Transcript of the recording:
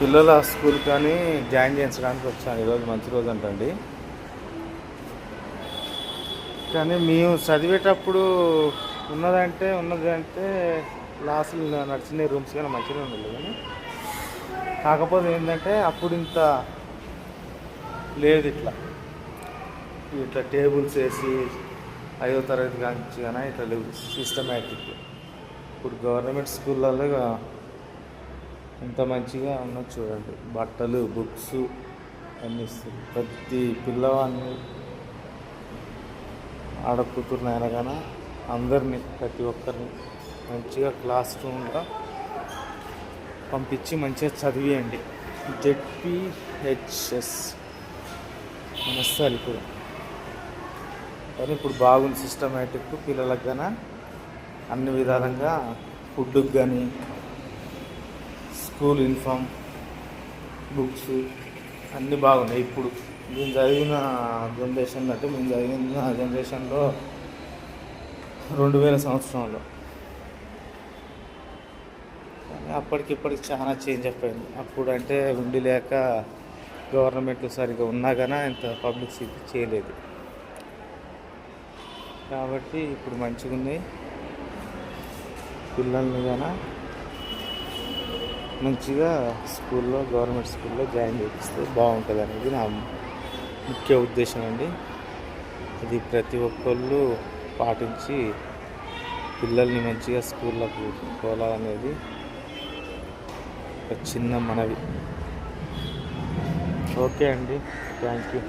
పిల్లల స్కూల్ కానీ జాయిన్ చేయించడానికి వచ్చాను. ఈరోజు మంచి రోజు అంటండి. కానీ మేము చదివేటప్పుడు ఉన్నది అంటే క్లాసులు నడిచిన రూమ్స్ కానీ మంచిగా ఉండదు. కానీ కాకపోతే ఏంటంటే అప్పుడు ఇంత లేదు, ఇట్లా టేబుల్స్ వేసి 5వ తరగతి కాంచి కానీ ఇట్లా లేవు సిస్టమేటిక్. ఇప్పుడు గవర్నమెంట్ స్కూళ్ళల్లో ఎంత మంచిగా ఉన్నది చూడండి. బట్టలు, బుక్స్ అన్నీ ఇస్తుంది. ప్రతి పిల్లవాడిని ఆడకూతురునైనా కానీ అందరినీ, ప్రతి ఒక్కరిని మంచిగా క్లాస్ రూమ్లో పంపించి మంచిగా చదివియండి. జెడ్పిహెచ్ఎస్ మనస్సాలి కూడా. కానీ ఇప్పుడు బాగుంది సిస్టమేటిక్. పిల్లలకు కానీ అన్ని విధాలుగా ఫుడ్కి కానీ, స్కూల్ యూనిఫామ్, బుక్స్ అన్నీ బాగున్నాయి. ఇప్పుడు మేము చదివిన జనరేషన్ అంటే మేము చదివిన జనరేషన్లో 2000 సంవత్సరంలో. కానీ అప్పటికిప్పటికి చాలా చేంజ్ అయిపోయింది. అప్పుడు అంటే ఉండి లేక గవర్నమెంట్లు సరిగ్గా ఉన్నా కానీ ఇంత పబ్లిసిటీ చేయలేదు. కాబట్టి ఇప్పుడు మంచిగా ఉన్నాయి. పిల్లల్ని కానీ మంచిగా స్కూల్లో, గవర్నమెంట్ స్కూల్లో జాయిన్ చేపిస్తే బాగుంటుంది అనేది నా ముఖ్య ఉద్దేశం అండి. ఇది ప్రతి ఒక్కళ్ళు పాటించి పిల్లల్ని మంచిగా స్కూళ్ళకు తోలాలనేది ఒక చిన్న మనవి. ఓకే అండి, థ్యాంక్ యూ.